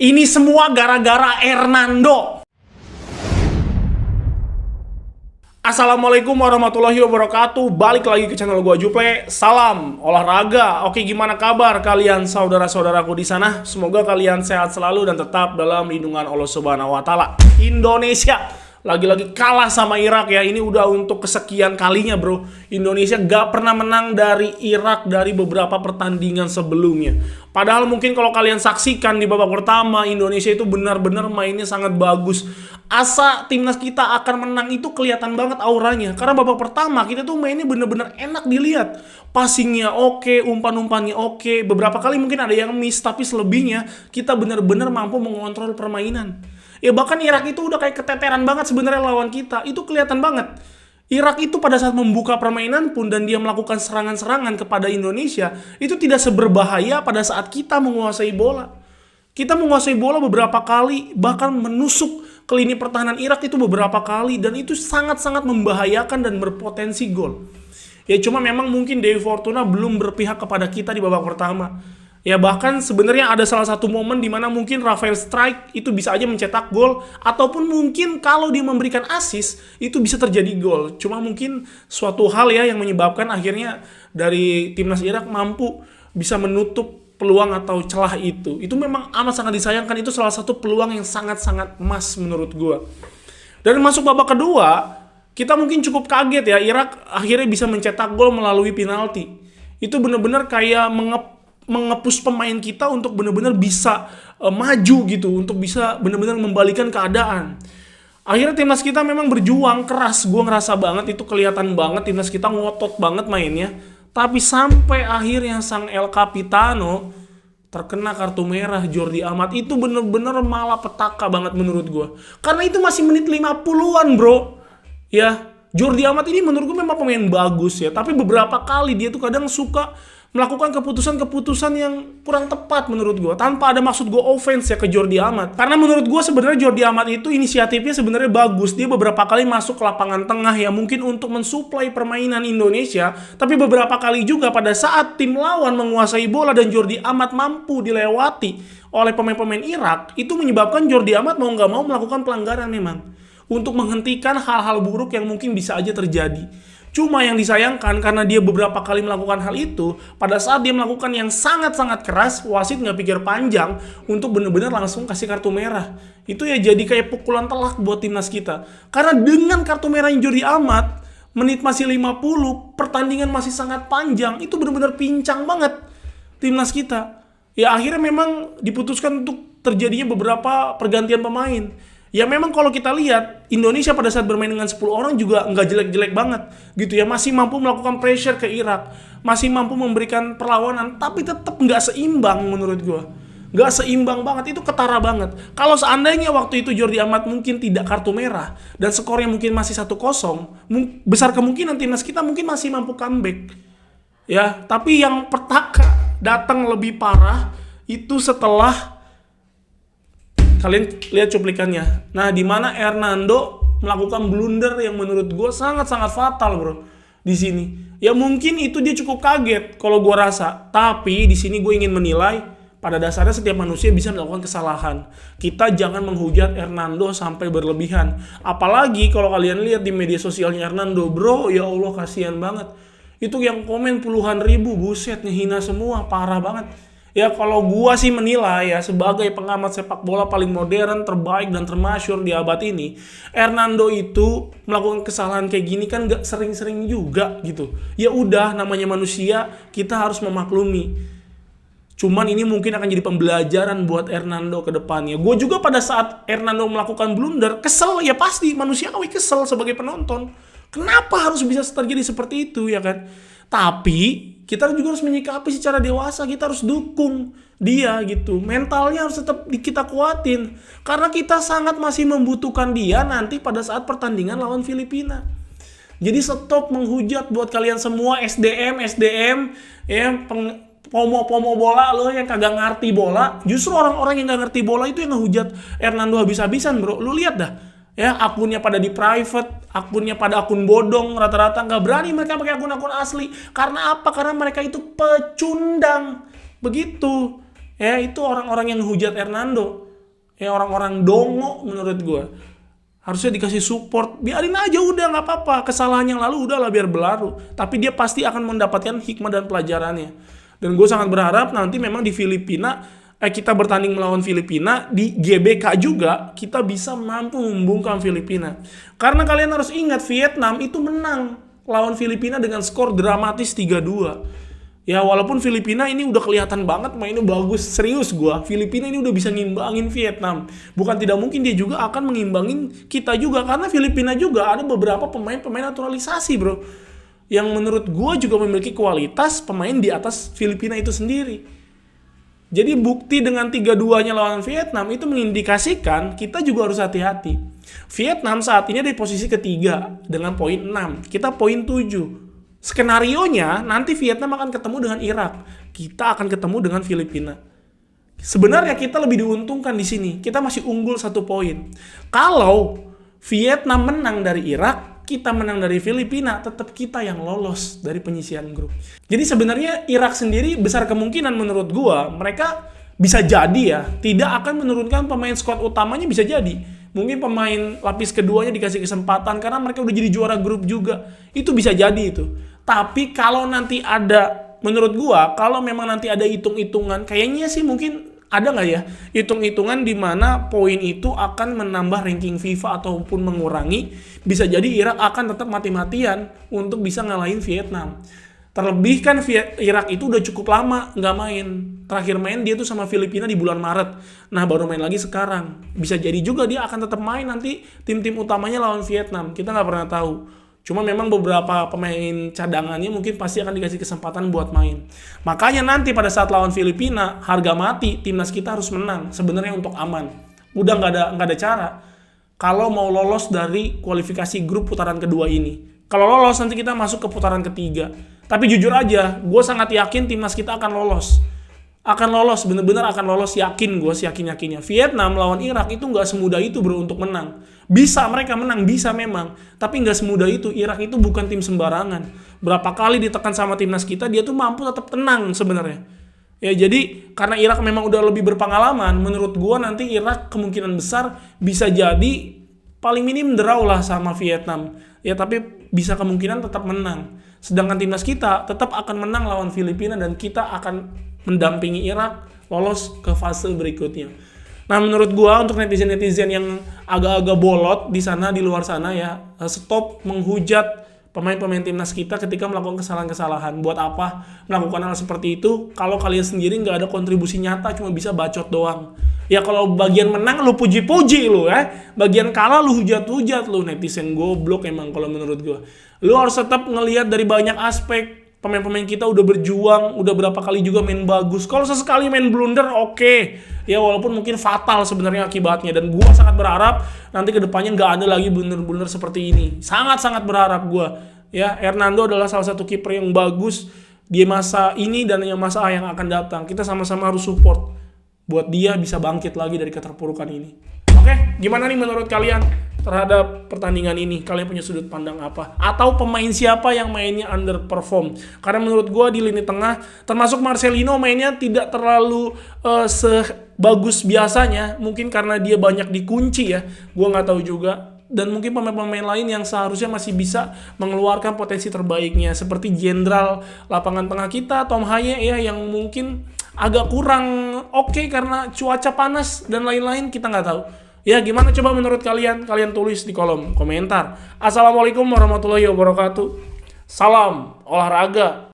Ini semua gara-gara Hernando. Assalamualaikum warahmatullahi wabarakatuh. Balik lagi ke channel gua Juple. Salam olahraga. Oke, gimana kabar kalian saudara-saudaraku di sana? Semoga kalian sehat selalu dan tetap dalam lindungan Allah Subhanahu wa taala. Indonesia lagi-lagi kalah sama Irak ya. Ini udah untuk kesekian kalinya, bro. Indonesia gak pernah menang dari Irak dari beberapa pertandingan sebelumnya. Padahal mungkin kalau kalian saksikan di babak pertama, Indonesia itu benar-benar mainnya sangat bagus. Asa timnas kita akan menang itu kelihatan banget auranya. Karena babak pertama kita tuh mainnya benar-benar enak dilihat. Passingnya oke, umpan-umpannya oke. Beberapa kali mungkin ada yang miss, tapi selebihnya kita benar-benar mampu mengontrol permainan. Ya bahkan Irak itu udah kayak keteteran banget sebenarnya lawan kita. Itu kelihatan banget. Irak itu pada saat membuka permainan pun dan dia melakukan serangan-serangan kepada Indonesia, itu tidak seberbahaya pada saat kita menguasai bola. Kita menguasai bola beberapa kali, bahkan menusuk ke lini pertahanan Irak itu beberapa kali, dan itu sangat-sangat membahayakan dan berpotensi gol. Ya cuma memang mungkin Dewi Fortuna belum berpihak kepada kita di babak pertama. Ya bahkan sebenarnya ada salah satu momen di mana mungkin Rafael Strike itu bisa aja mencetak gol, ataupun mungkin kalau dia memberikan assist itu bisa terjadi gol. Cuma mungkin suatu hal ya yang menyebabkan akhirnya dari timnas Irak mampu bisa menutup peluang atau celah itu. Itu memang amat sangat disayangkan. Itu salah satu peluang yang sangat-sangat emas menurut gua. Dan masuk babak kedua, kita mungkin cukup kaget ya, Irak akhirnya bisa mencetak gol melalui penalti. Itu benar-benar kayak mengepus pemain kita untuk benar-benar bisa maju gitu, untuk bisa benar-benar membalikan keadaan. Akhirnya timnas kita memang berjuang keras, gue ngerasa banget itu kelihatan banget timnas kita ngotot banget mainnya. Tapi sampai akhirnya sang El Capitano terkena kartu merah, Jordi Amat, itu benar-benar malapetaka banget menurut gue. Karena itu masih menit 50-an bro. Ya, Jordi Amat ini menurut gue memang pemain bagus ya, tapi beberapa kali dia tuh kadang suka melakukan keputusan-keputusan yang kurang tepat menurut gue, tanpa ada maksud gue offense ya ke Jordi Amat. Karena menurut gue sebenarnya Jordi Amat itu inisiatifnya sebenarnya bagus. Dia beberapa kali masuk ke lapangan tengah ya mungkin untuk mensuplai permainan Indonesia, tapi beberapa kali juga pada saat tim lawan menguasai bola dan Jordi Amat mampu dilewati oleh pemain-pemain Irak, itu menyebabkan Jordi Amat mau nggak mau melakukan pelanggaran memang untuk menghentikan hal-hal buruk yang mungkin bisa aja terjadi. Cuma yang disayangkan karena dia beberapa kali melakukan hal itu, pada saat dia melakukan yang sangat-sangat keras, wasit nggak pikir panjang untuk benar-benar langsung kasih kartu merah. Itu ya jadi kayak pukulan telak buat timnas kita. Karena dengan kartu merah Jordi Amat, menit masih 50, pertandingan masih sangat panjang, itu benar-benar pincang banget timnas kita. Ya akhirnya memang diputuskan untuk terjadinya beberapa pergantian pemain. Ya memang kalau kita lihat Indonesia pada saat bermain dengan 10 orang juga nggak jelek-jelek banget gitu ya, masih mampu melakukan pressure ke Irak, masih mampu memberikan perlawanan, tapi tetap nggak seimbang menurut gue. Nggak seimbang banget, itu ketara banget. Kalau seandainya waktu itu Jordi Amat mungkin tidak kartu merah dan skornya mungkin masih 1-0, besar kemungkinan timnas kita mungkin masih mampu comeback. Ya, tapi yang petaka datang lebih parah itu setelah kalian lihat cuplikannya. Nah, di mana Hernando melakukan blunder yang menurut gue sangat-sangat fatal, bro. Di sini. Ya mungkin itu dia cukup kaget kalau gue rasa. Tapi di sini gue ingin menilai pada dasarnya setiap manusia bisa melakukan kesalahan. Kita jangan menghujat Hernando sampai berlebihan. Apalagi kalau kalian lihat di media sosialnya Hernando, bro, ya Allah kasihan banget. Itu yang komen puluhan ribu, buset, ngehina semua, parah banget. Ya kalau gua sih menilai ya sebagai pengamat sepak bola paling modern, terbaik dan termasyur di abad ini, Hernando itu melakukan kesalahan kayak gini kan gak sering-sering juga gitu. Ya udah, namanya manusia, kita harus memaklumi. Cuman ini mungkin akan jadi pembelajaran buat Hernando ke depannya. Gue juga pada saat Hernando melakukan blunder, kesel ya pasti, manusiawi kesel sebagai penonton. Kenapa harus bisa terjadi seperti itu ya kan? Tapi kita juga harus menyikapi secara dewasa, kita harus dukung dia gitu. Mentalnya harus tetap kita kuatin. Karena kita sangat masih membutuhkan dia nanti pada saat pertandingan lawan Filipina. Jadi stop menghujat buat kalian semua SDM ya, pomo bola lo yang kagak ngerti bola. Justru orang-orang yang gak ngerti bola itu yang ngehujat Hernando habis-habisan, bro. Lu lihat dah. Ya, akunnya pada di private, akunnya pada akun bodong, rata-rata nggak berani mereka pakai akun-akun asli. Karena apa? Karena mereka itu pecundang. Begitu. Ya, itu orang-orang yang hujat Hernando. Ya orang-orang dongo menurut gue. Harusnya dikasih support, biarin aja udah nggak apa-apa, kesalahan yang lalu udahlah biar berlalu. Tapi dia pasti akan mendapatkan hikmah dan pelajarannya. Dan gue sangat berharap nanti memang di Filipina, kita bertanding melawan Filipina, di GBK juga kita bisa mampu membungkam Filipina. Karena kalian harus ingat Vietnam itu menang lawan Filipina dengan skor dramatis 3-2. Ya walaupun Filipina ini udah kelihatan banget mainnya bagus, serius gua. Filipina ini udah bisa ngimbangin Vietnam. Bukan tidak mungkin dia juga akan mengimbangin kita juga, karena Filipina juga ada beberapa pemain-pemain naturalisasi, bro. Yang menurut gua juga memiliki kualitas pemain di atas Filipina itu sendiri. Jadi bukti dengan 3-2-nya lawan Vietnam itu mengindikasikan kita juga harus hati-hati. Vietnam saat ini ada di posisi ketiga dengan poin 6. Kita poin 7. Skenarionya nanti Vietnam akan ketemu dengan Irak. Kita akan ketemu dengan Filipina. Sebenarnya kita lebih diuntungkan di sini. Kita masih unggul 1 poin. Kalau Vietnam menang dari Irak, kita menang dari Filipina, tetap kita yang lolos dari penyisihan grup. Jadi sebenarnya Irak sendiri besar kemungkinan menurut gua mereka bisa jadi ya tidak akan menurunkan pemain squad utamanya, bisa jadi. Mungkin pemain lapis keduanya dikasih kesempatan karena mereka udah jadi juara grup juga. Itu bisa jadi itu. Tapi kalau nanti ada, menurut gua, kalau memang nanti ada hitung-hitungan, kayaknya sih mungkin ada nggak ya hitung-hitungan di mana poin itu akan menambah ranking FIFA ataupun mengurangi. Bisa jadi Irak akan tetap mati-matian untuk bisa ngalahin Vietnam. Terlebih kan Irak itu udah cukup lama nggak main. Terakhir main dia tuh sama Filipina di bulan Maret. Nah baru main lagi sekarang. Bisa jadi juga dia akan tetap main nanti tim-tim utamanya lawan Vietnam. Kita nggak pernah tahu. Cuma memang beberapa pemain cadangannya mungkin pasti akan dikasih kesempatan buat main. Makanya nanti pada saat lawan Filipina, harga mati timnas kita harus menang sebenarnya untuk aman. Udah nggak ada cara kalau mau lolos dari kualifikasi grup putaran kedua ini. Kalau lolos nanti kita masuk ke putaran ketiga. Tapi jujur aja, gue sangat yakin timnas kita akan lolos. Akan lolos, bener-bener akan lolos, yakin gue, yakin-yakinnya. Vietnam lawan Irak itu nggak semudah itu bro untuk menang. Bisa mereka menang, bisa memang. Tapi nggak semudah itu, Irak itu bukan tim sembarangan. Berapa kali ditekan sama timnas kita, dia tuh mampu tetap tenang sebenarnya. Ya jadi, karena Irak memang udah lebih berpengalaman, menurut gue nanti Irak kemungkinan besar bisa jadi paling minim draw lah sama Vietnam. Ya tapi bisa kemungkinan tetap menang. Sedangkan timnas kita tetap akan menang lawan Filipina dan kita akan mendampingi Irak lolos ke fase berikutnya. Nah menurut gua untuk netizen-netizen yang agak-agak bolot di sana, di luar sana ya, stop menghujat pemain-pemain timnas kita ketika melakukan kesalahan-kesalahan. Buat apa melakukan hal seperti itu kalau kalian sendiri nggak ada kontribusi nyata, cuma bisa bacot doang. Ya kalau bagian menang lu puji-puji lu ya, bagian kalah lu hujat-hujat lu. Netizen goblok emang kalau menurut gua. Lu harus tetap ngelihat dari banyak aspek. Pemain-pemain kita udah berjuang, udah berapa kali juga main bagus. Kalau sesekali main blunder, oke. Ya walaupun mungkin fatal sebenarnya akibatnya. Dan gua sangat berharap nanti kedepannya nggak ada lagi blunder-blunder seperti ini. Sangat-sangat berharap gua. Ya, Hernando adalah salah satu kiper yang bagus di masa ini dan yang masa yang akan datang. Kita sama-sama harus support buat dia bisa bangkit lagi dari keterpurukan ini. Oke, gimana nih menurut kalian terhadap pertandingan ini? Kalian punya sudut pandang apa? Atau pemain siapa yang mainnya underperform? Karena menurut gue di lini tengah, termasuk Marcelino mainnya tidak terlalu sebagus biasanya. Mungkin karena dia banyak dikunci ya. Gue nggak tahu juga. Dan mungkin pemain-pemain lain yang seharusnya masih bisa mengeluarkan potensi terbaiknya. Seperti jenderal lapangan tengah kita, Tom Haye ya, yang mungkin agak kurang oke karena cuaca panas dan lain-lain, kita nggak tahu. Ya gimana coba menurut kalian? Kalian tulis di kolom komentar. Assalamualaikum warahmatullahi wabarakatuh. Salam olahraga.